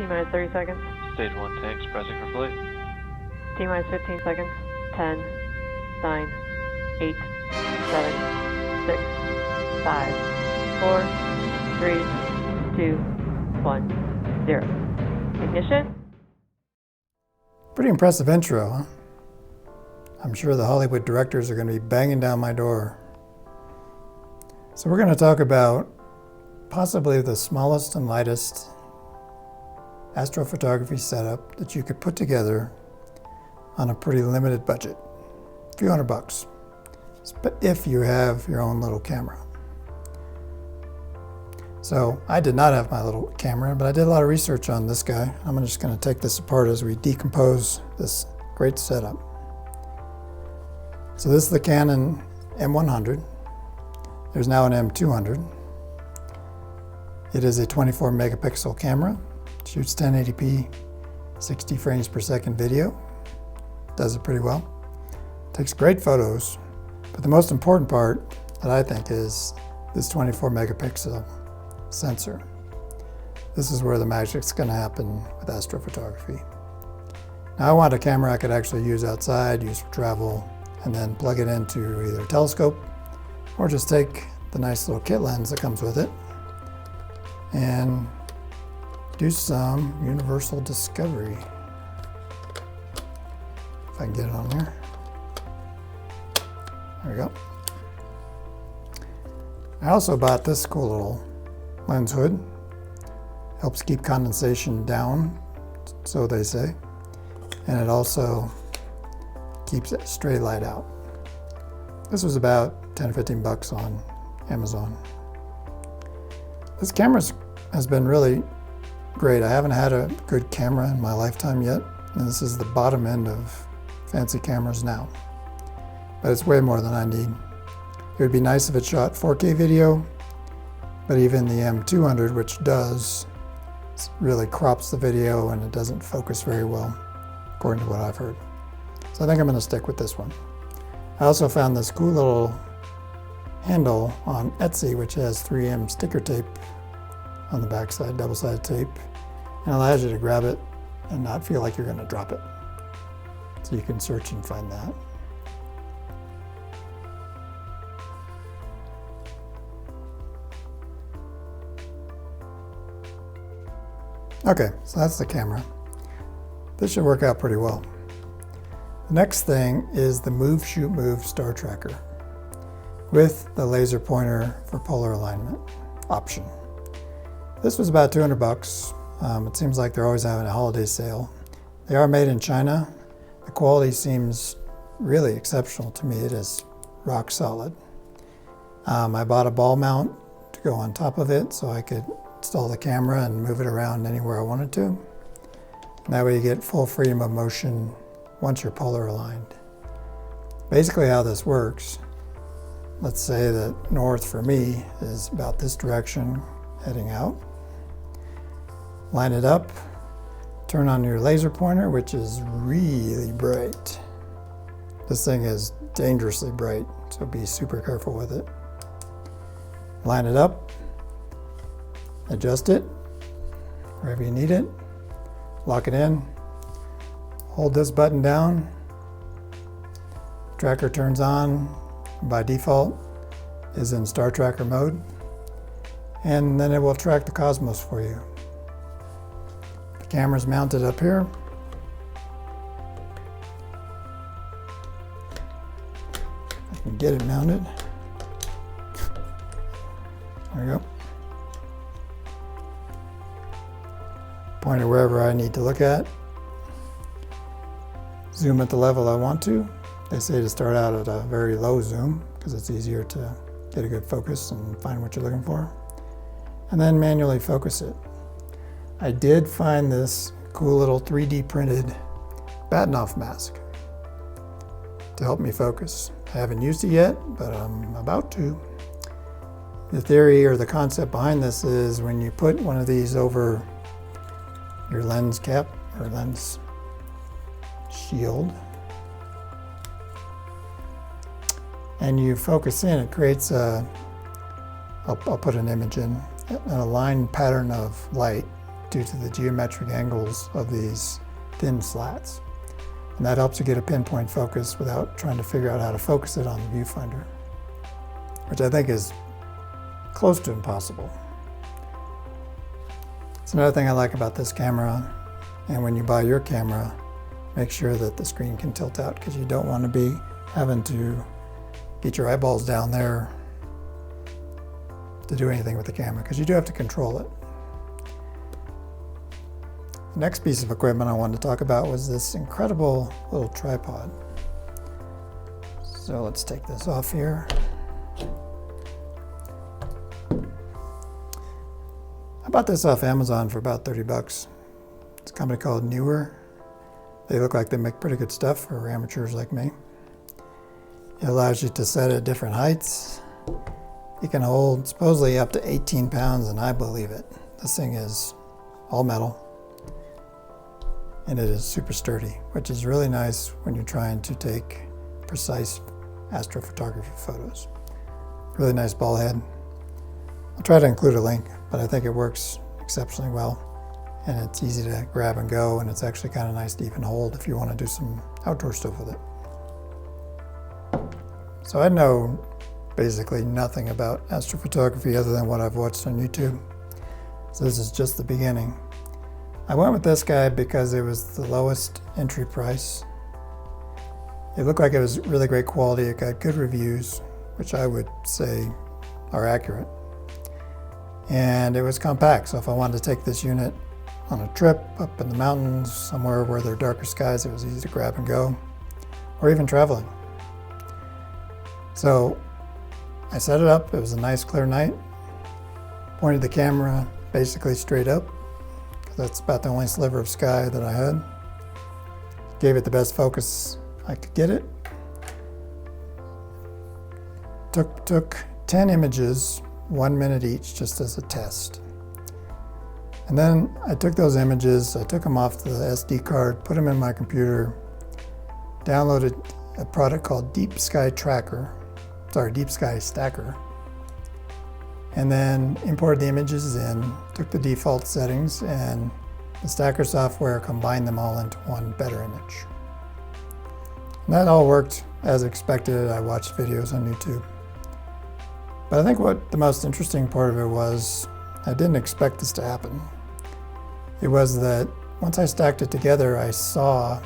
T-minus 30 seconds. Stage 1 tanks pressing for flight. T-minus 15 seconds. 10, 9, 8, 7, 6, 5, 4, 3, 2, 1, 0. Ignition. Pretty impressive intro, huh? I'm sure the Hollywood directors are going to be banging down my door. So we're going to talk about possibly the smallest and lightest astrophotography setup that you could put together on a pretty limited budget, a few $100, but if you have your own little camera. So I did not have my little camera, but I did a lot of research on this guy. I'm just going to take this apart as we decompose this great setup. So this is the Canon M100. There's now an M200. It is a 24 megapixel camera. Shoots 1080p, 60 frames per second video. Does it pretty well. Takes great photos, but the most important part that I think is this 24 megapixel sensor. This is where the magic's going to happen with astrophotography. Now I want a camera I could actually use outside, use for travel, and then plug it into either a telescope or just take the nice little kit lens that comes with it and do some universal discovery. If I can get it on there. There we go. I also bought this cool little lens hood. Helps keep condensation down, so they say. And it also keeps it straight light out. This was about 10 or 15 bucks on Amazon. This camera has been really great. I haven't had a good camera in my lifetime yet, and this is the bottom end of fancy cameras now. But it's way more than I need. It would be nice if it shot 4K video, but even the M200, which does, really crops the video and it doesn't focus very well, according to what I've heard. So I think I'm going to stick with this one. I also found this cool little handle on Etsy, which has 3M sticker tape on the backside, double-sided tape, and allows you to grab it and not feel like you're going to drop it. So you can search and find that. Okay, so that's the camera. This should work out pretty well. The next thing is the moveshootmove star tracker with the laser pointer for polar alignment option. This was about 200 bucks. It seems like they're always having a holiday sale. They are made in China. The quality seems really exceptional to me. It is rock solid. I bought a ball mount to go on top of it so I could install the camera and move it around anywhere I wanted to. And that way you get full freedom of motion once you're polar aligned. Basically how this works, let's say that north for me is about this direction heading out. Line it up, turn on your laser pointer, which is really bright. This thing is dangerously bright, so be super careful with it. Line it up, adjust it wherever you need it, lock it in, hold this button down, tracker turns on, by default is in star tracker mode, and then it will track the cosmos for you. The camera's mounted up here. I can get it mounted. There we go. Point it wherever I need to look at. Zoom at the level I want to. They say to start out at a very low zoom because it's easier to get a good focus and find what you're looking for. And then manually focus it. I did find this cool little 3D printed Bahtinov mask to help me focus. I haven't used it yet, but I'm about to. The theory or the concept behind this is when you put one of these over your lens cap or lens shield and you focus in, it creates a, I'll put an image in, an aligned pattern of light due to the geometric angles of these thin slats. And that helps you get a pinpoint focus without trying to figure out how to focus it on the viewfinder, which I think is close to impossible. It's another thing I like about this camera, and when you buy your camera, make sure that the screen can tilt out, because you don't want to be having to get your eyeballs down there to do anything with the camera, because you do have to control it. The next piece of equipment I wanted to talk about was this incredible little tripod. So let's take this off here. I bought this off Amazon for about 30 bucks. It's a company called Neewer. They look like they make pretty good stuff for amateurs like me. It allows you to set at different heights. You can hold supposedly up to 18 pounds, and I believe it. This thing is all metal, and it is super sturdy, which is really nice when you're trying to take precise astrophotography photos. Really nice ball head. I'll try to include a link, but I think it works exceptionally well, and it's easy to grab and go, and it's actually kind of nice to even hold if you want to do some outdoor stuff with it. So I know basically nothing about astrophotography other than what I've watched on YouTube. So this is just the beginning. I went with this guy because it was the lowest entry price. It looked like it was really great quality. It got good reviews, which I would say are accurate. And it was compact, so if I wanted to take this unit on a trip up in the mountains, somewhere where there are darker skies, it was easy to grab and go, or even traveling. So I set it up. It was a nice clear night. Pointed the camera basically straight up, because that's about the only sliver of sky that I had. Gave it the best focus I could get it. Took 10 images, 1 minute each, just as a test. And then I took those images, I took them off the SD card, put them in my computer, downloaded a product called Deep Sky Stacker, and then imported the images in, took the default settings, and the Stacker software combined them all into one better image. And that all worked as expected. I watched videos on YouTube. But I think what the most interesting part of it was, I didn't expect this to happen. It was that once I stacked it together, I saw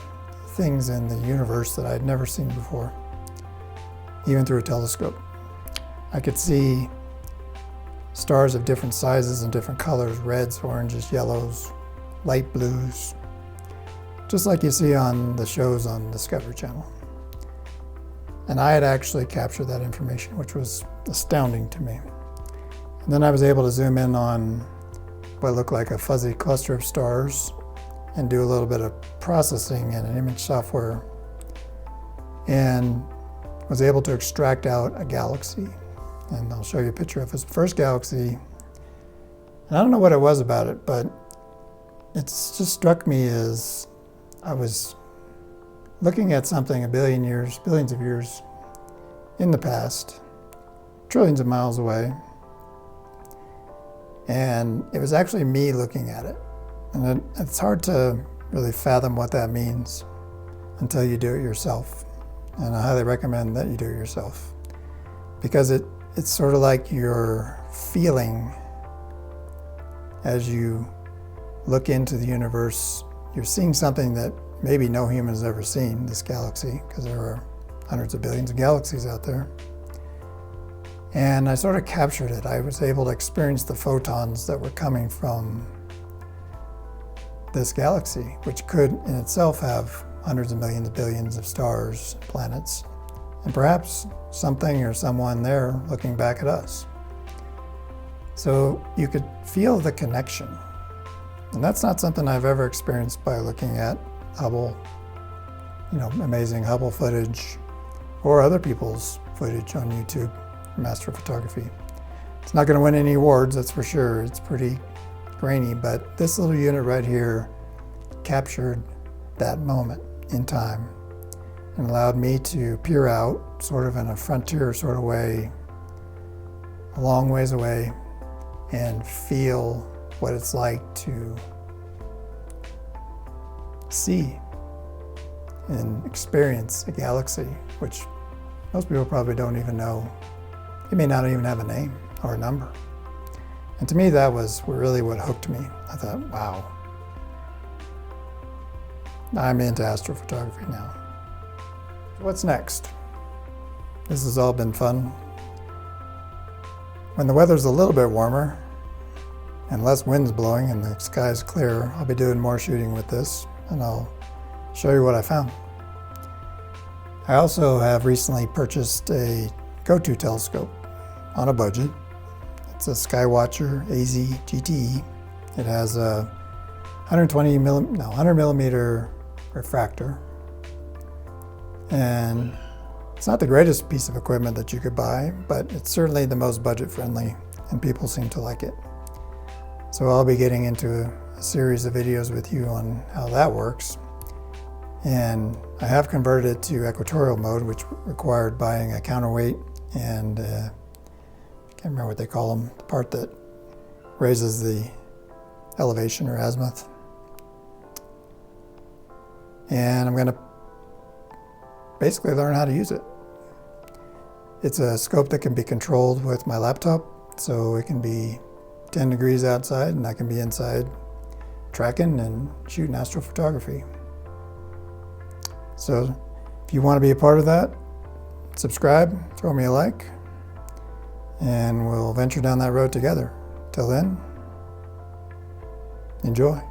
things in the universe that I had never seen before, even through a telescope. I could see stars of different sizes and different colors, reds, oranges, yellows, light blues, just like you see on the shows on Discovery Channel. And I had actually captured that information, which was astounding to me. And then I was able to zoom in on what looked like a fuzzy cluster of stars and do a little bit of processing in an image software, and was able to extract out a galaxy. And I'll show you a picture of his first galaxy. And I don't know what it was about it, but it just struck me as I was looking at something billions of years in the past, trillions of miles away. And it was actually me looking at it. And it's hard to really fathom what that means until you do it yourself. And I highly recommend that you do it yourself, because it's sort of like you're feeling, as you look into the universe, you're seeing something that maybe no human has ever seen, this galaxy, because there are hundreds of billions of galaxies out there. And I sort of captured it. I was able to experience the photons that were coming from this galaxy, which could in itself have hundreds of millions, billions of stars, planets, and perhaps something or someone there looking back at us. So you could feel the connection. And that's not something I've ever experienced by looking at Hubble, amazing Hubble footage, or other people's footage on YouTube from astrophotography. It's not going to win any awards, that's for sure. It's pretty grainy, but this little unit right here captured that moment in time and allowed me to peer out sort of in a frontier sort of way, a long ways away, and feel what it's like to see and experience a galaxy, which most people probably don't even know. It may not even have a name or a number. And to me, that was really what hooked me. I thought, wow, I'm into astrophotography now. What's next? This has all been fun. When the weather's a little bit warmer and less wind's blowing and the sky's clear, I'll be doing more shooting with this, and I'll show you what I found. I also have recently purchased a go-to telescope on a budget. It's a Skywatcher AZ GTE. It has a 100 millimeter refractor, and it's not the greatest piece of equipment that you could buy, but it's certainly the most budget friendly, and people seem to like it. So I'll be getting into a series of videos with you on how that works. And I have converted it to equatorial mode, which required buying a counterweight and I can't remember what they call them, the part that raises the elevation or azimuth. And I'm going to basically learn how to use it. It's a scope that can be controlled with my laptop, so it can be 10 degrees outside and I can be inside tracking and shooting astrophotography. So if you want to be a part of that, subscribe, throw me a like, and we'll venture down that road together. Till then, enjoy.